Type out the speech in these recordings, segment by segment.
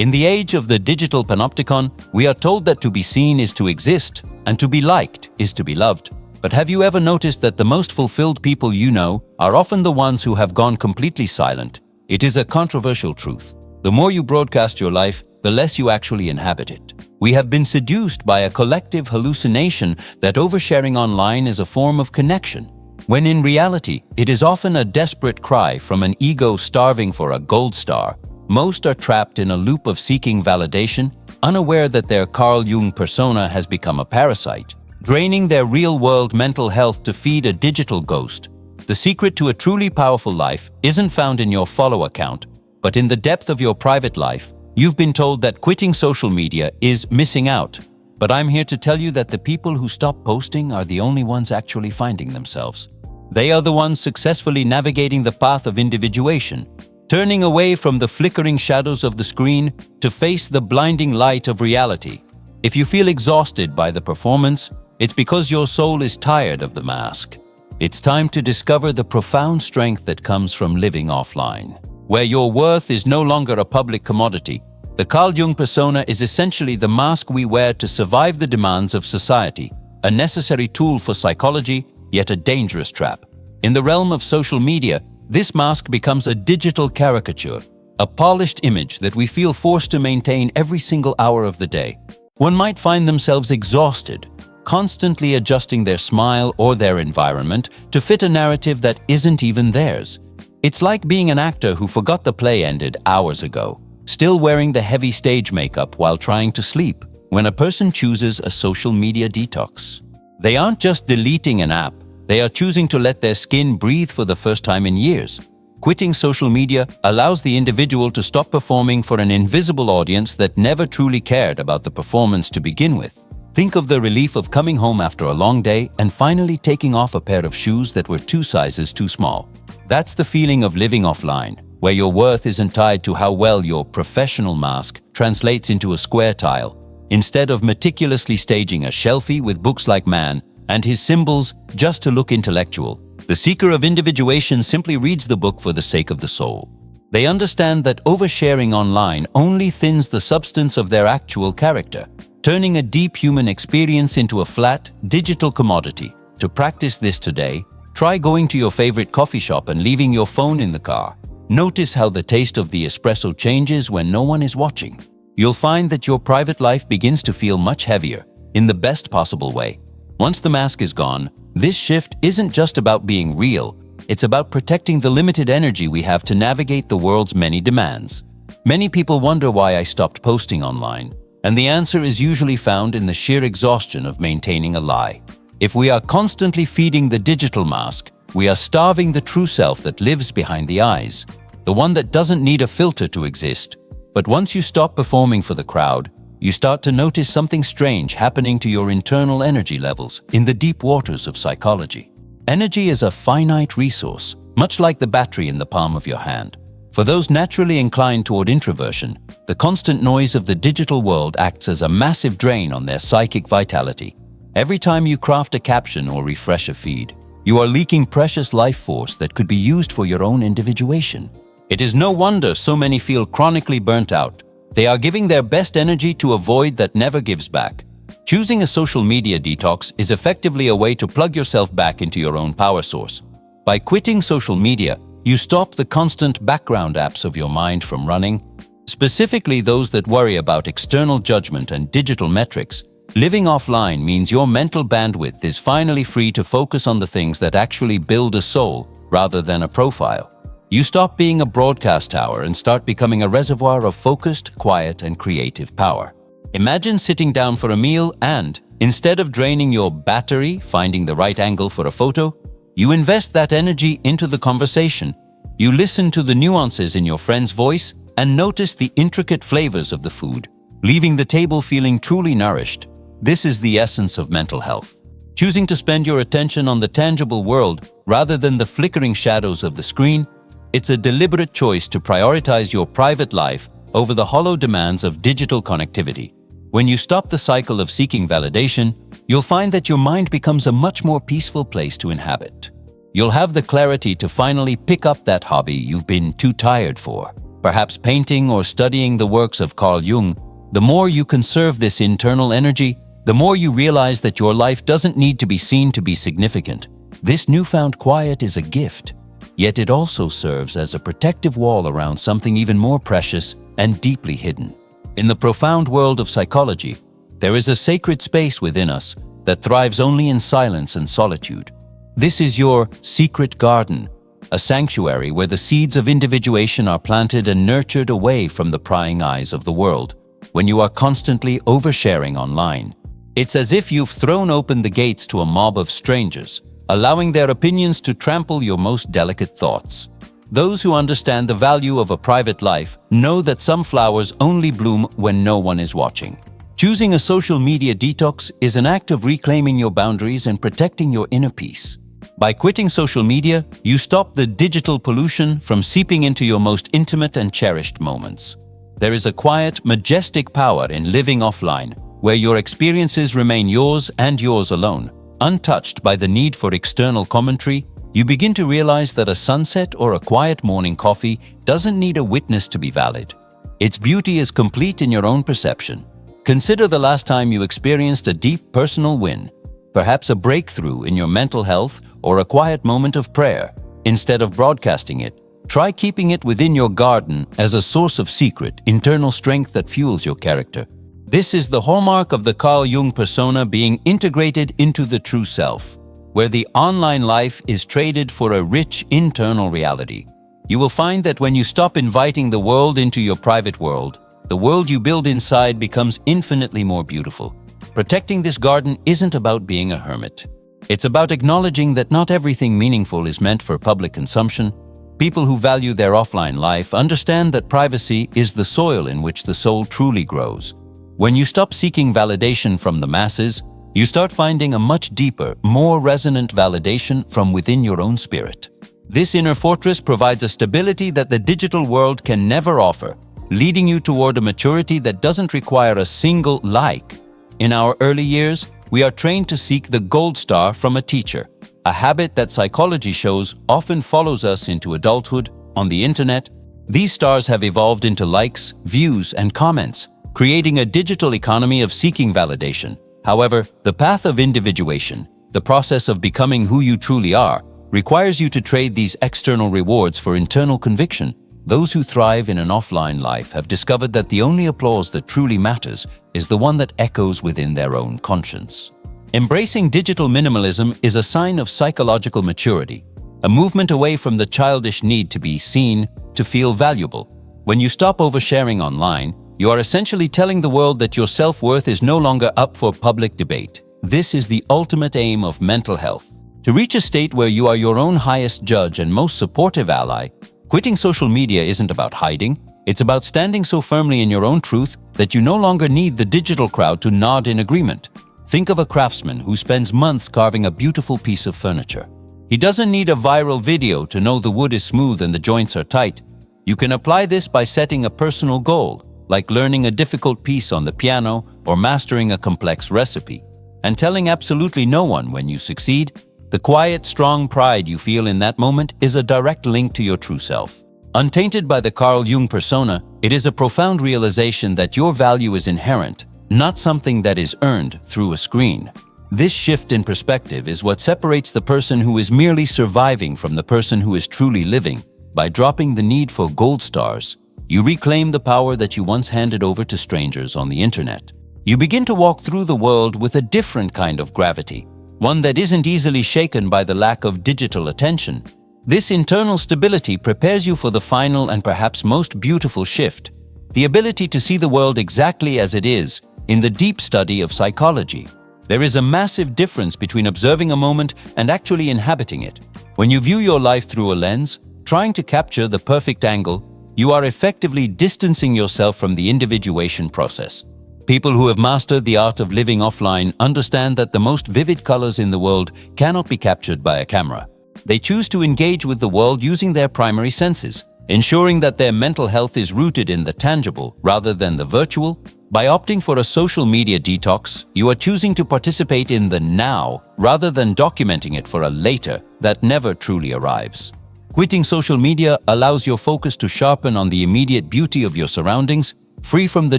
In the age of the digital panopticon, we are told that to be seen is to exist, and to be liked is to be loved. But have you ever noticed that the most fulfilled people you know are often the ones who have gone completely silent? It is a controversial truth. The more you broadcast your life, the less you actually inhabit it. We have been seduced by a collective hallucination that oversharing online is a form of connection, when in reality, it is often a desperate cry from an ego starving for a gold star. Most are trapped in a loop of seeking validation, unaware that their Carl Jung persona has become a parasite, draining their real-world mental health to feed a digital ghost. The secret to a truly powerful life isn't found in your follow account, but in the depth of your private life. You've been told that quitting social media is missing out, but I'm here to tell you that the people who stop posting are the only ones actually finding themselves. They are the ones successfully navigating the path of individuation, turning away from the flickering shadows of the screen to face the blinding light of reality. If you feel exhausted by the performance, it's because your soul is tired of the mask. It's time to discover the profound strength that comes from living offline, where your worth is no longer a public commodity. The Carl Jung persona is essentially the mask we wear to survive the demands of society, a necessary tool for psychology, yet a dangerous trap. In the realm of social media, this mask becomes a digital caricature, a polished image that we feel forced to maintain every single hour of the day. One might find themselves exhausted, constantly adjusting their smile or their environment to fit a narrative that isn't even theirs. It's like being an actor who forgot the play ended hours ago, still wearing the heavy stage makeup while trying to sleep. When a person chooses a social media detox, they aren't just deleting an app, they are choosing to let their skin breathe for the first time in years. Quitting social media allows the individual to stop performing for an invisible audience that never truly cared about the performance to begin with. Think of the relief of coming home after a long day and finally taking off a pair of shoes that were 2 sizes too small. That's the feeling of living offline, where your worth isn't tied to how well your professional mask translates into a square tile. Instead of meticulously staging a shelfie with books like Man and his symbols just to look intellectual, the seeker of individuation simply reads the book for the sake of the soul. They understand that oversharing online only thins the substance of their actual character, turning a deep human experience into a flat, digital commodity. To practice this today, try going to your favorite coffee shop and leaving your phone in the car. Notice how the taste of the espresso changes when no one is watching. You'll find that your private life begins to feel much heavier, in the best possible way. Once the mask is gone, this shift isn't just about being real, it's about protecting the limited energy we have to navigate the world's many demands. Many people wonder why I stopped posting online, and the answer is usually found in the sheer exhaustion of maintaining a lie. If we are constantly feeding the digital mask, we are starving the true self that lives behind the eyes, the one that doesn't need a filter to exist. But once you stop performing for the crowd, you start to notice something strange happening to your internal energy levels in the deep waters of psychology. Energy is a finite resource, much like the battery in the palm of your hand. For those naturally inclined toward introversion, the constant noise of the digital world acts as a massive drain on their psychic vitality. Every time you craft a caption or refresh a feed, you are leaking precious life force that could be used for your own individuation. It is no wonder so many feel chronically burnt out. They are giving their best energy to a void that never gives back. Choosing a social media detox is effectively a way to plug yourself back into your own power source. By quitting social media, you stop the constant background apps of your mind from running, specifically those that worry about external judgment and digital metrics. Living offline means your mental bandwidth is finally free to focus on the things that actually build a soul rather than a profile. You stop being a broadcast tower and start becoming a reservoir of focused, quiet, and creative power. Imagine sitting down for a meal and, instead of draining your battery finding the right angle for a photo, you invest that energy into the conversation. You listen to the nuances in your friend's voice and notice the intricate flavors of the food, leaving the table feeling truly nourished. This is the essence of mental health. Choosing to spend your attention on the tangible world rather than the flickering shadows of the screen, it's a deliberate choice to prioritize your private life over the hollow demands of digital connectivity. When you stop the cycle of seeking validation, you'll find that your mind becomes a much more peaceful place to inhabit. You'll have the clarity to finally pick up that hobby you've been too tired for. perhaps painting or studying the works of Carl Jung, the more you conserve this internal energy, the more you realize that your life doesn't need to be seen to be significant. This newfound quiet is a gift, yet it also serves as a protective wall around something even more precious and deeply hidden. In the profound world of psychology, there is a sacred space within us that thrives only in silence and solitude. This is your secret garden, a sanctuary where the seeds of individuation are planted and nurtured away from the prying eyes of the world. When you are constantly oversharing online, it's as if you've thrown open the gates to a mob of strangers, allowing their opinions to trample your most delicate thoughts. Those who understand the value of a private life know that some flowers only bloom when no one is watching. Choosing a social media detox is an act of reclaiming your boundaries and protecting your inner peace. By quitting social media, you stop the digital pollution from seeping into your most intimate and cherished moments. There is a quiet, majestic power in living offline, where your experiences remain yours and yours alone. Untouched by the need for external commentary, you begin to realize that a sunset or a quiet morning coffee doesn't need a witness to be valid. Its beauty is complete in your own perception. Consider the last time you experienced a deep personal win, perhaps a breakthrough in your mental health or a quiet moment of prayer. Instead of broadcasting it, try keeping it within your garden as a source of secret, internal strength that fuels your character. This is the hallmark of the Carl Jung persona being integrated into the true self, where the online life is traded for a rich internal reality. You will find that when you stop inviting the world into your private world, the world you build inside becomes infinitely more beautiful. Protecting this garden isn't about being a hermit. It's about acknowledging that not everything meaningful is meant for public consumption. People who value their offline life understand that privacy is the soil in which the soul truly grows. When you stop seeking validation from the masses, you start finding a much deeper, more resonant validation from within your own spirit. This inner fortress provides a stability that the digital world can never offer, leading you toward a maturity that doesn't require a single like. In our early years, we are trained to seek the gold star from a teacher, a habit that psychology shows often follows us into adulthood. On the internet, these stars have evolved into likes, views, and comments, creating a digital economy of seeking validation. However, the path of individuation, the process of becoming who you truly are, requires you to trade these external rewards for internal conviction. Those who thrive in an offline life have discovered that the only applause that truly matters is the one that echoes within their own conscience. Embracing digital minimalism is a sign of psychological maturity, a movement away from the childish need to be seen, to feel valuable. When you stop oversharing online, you are essentially telling the world that your self-worth is no longer up for public debate. This is the ultimate aim of mental health. To reach a state where you are your own highest judge and most supportive ally, quitting social media isn't about hiding. It's about standing so firmly in your own truth that you no longer need the digital crowd to nod in agreement. Think of a craftsman who spends months carving a beautiful piece of furniture. He doesn't need a viral video to know the wood is smooth and the joints are tight. You can apply this by setting a personal goal, like learning a difficult piece on the piano or mastering a complex recipe, and telling absolutely no one when you succeed. The quiet, strong pride you feel in that moment is a direct link to your true self. Untainted by the Carl Jung persona, it is a profound realization that your value is inherent, not something that is earned through a screen. This shift in perspective is what separates the person who is merely surviving from the person who is truly living. By dropping the need for gold stars, you reclaim the power that you once handed over to strangers on the internet. You begin to walk through the world with a different kind of gravity, one that isn't easily shaken by the lack of digital attention. This internal stability prepares you for the final and perhaps most beautiful shift, the ability to see the world exactly as it is. In the deep study of psychology, there is a massive difference between observing a moment and actually inhabiting it. When you view your life through a lens, trying to capture the perfect angle, you are effectively distancing yourself from the individuation process. People who have mastered the art of living offline understand that the most vivid colors in the world cannot be captured by a camera. They choose to engage with the world using their primary senses, ensuring that their mental health is rooted in the tangible rather than the virtual. By opting for a social media detox, you are choosing to participate in the now rather than documenting it for a later that never truly arrives. Quitting social media allows your focus to sharpen on the immediate beauty of your surroundings, free from the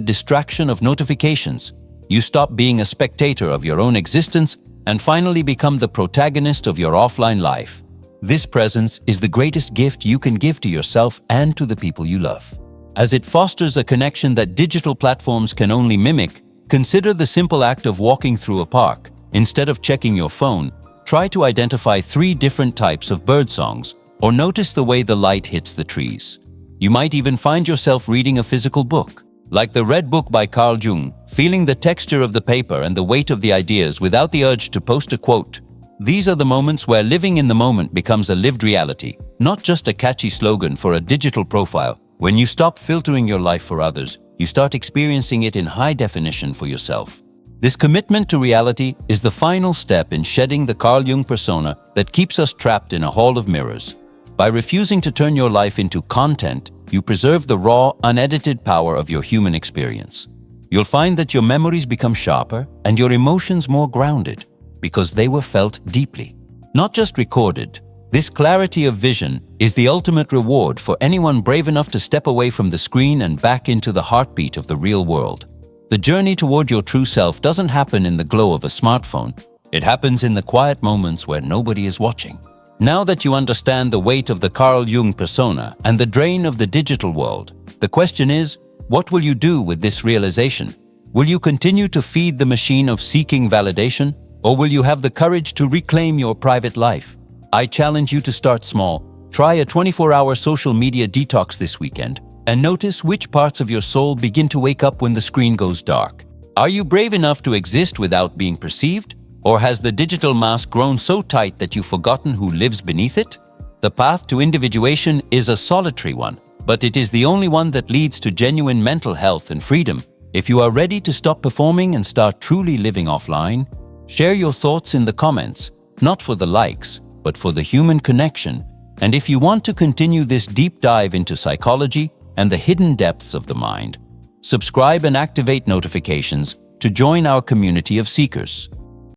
distraction of notifications. You stop being a spectator of your own existence and finally become the protagonist of your offline life. This presence is the greatest gift you can give to yourself and to the people you love. As it fosters a connection that digital platforms can only mimic, consider the simple act of walking through a park. Instead of checking your phone, try to identify 3 different types of bird songs, or notice the way the light hits the trees. You might even find yourself reading a physical book, like the Red Book by Carl Jung, feeling the texture of the paper and the weight of the ideas without the urge to post a quote. These are the moments where living in the moment becomes a lived reality, not just a catchy slogan for a digital profile. When you stop filtering your life for others, you start experiencing it in high definition for yourself. This commitment to reality is the final step in shedding the Carl Jung persona that keeps us trapped in a hall of mirrors. By refusing to turn your life into content, you preserve the raw, unedited power of your human experience. You'll find that your memories become sharper and your emotions more grounded, because they were felt deeply, not just recorded. This clarity of vision is the ultimate reward for anyone brave enough to step away from the screen and back into the heartbeat of the real world. The journey toward your true self doesn't happen in the glow of a smartphone. It happens in the quiet moments where nobody is watching. Now that you understand the weight of the Carl Jung persona and the drain of the digital world, the question is, what will you do with this realization? Will you continue to feed the machine of seeking validation, or will you have the courage to reclaim your private life? I challenge you to start small. Try a 24-hour social media detox this weekend and notice which parts of your soul begin to wake up when the screen goes dark. Are you brave enough to exist without being perceived? Or has the digital mask grown so tight that you've forgotten who lives beneath it? The path to individuation is a solitary one, but it is the only one that leads to genuine mental health and freedom. If you are ready to stop performing and start truly living offline, share your thoughts in the comments, not for the likes, but for the human connection. And if you want to continue this deep dive into psychology and the hidden depths of the mind, subscribe and activate notifications to join our community of seekers.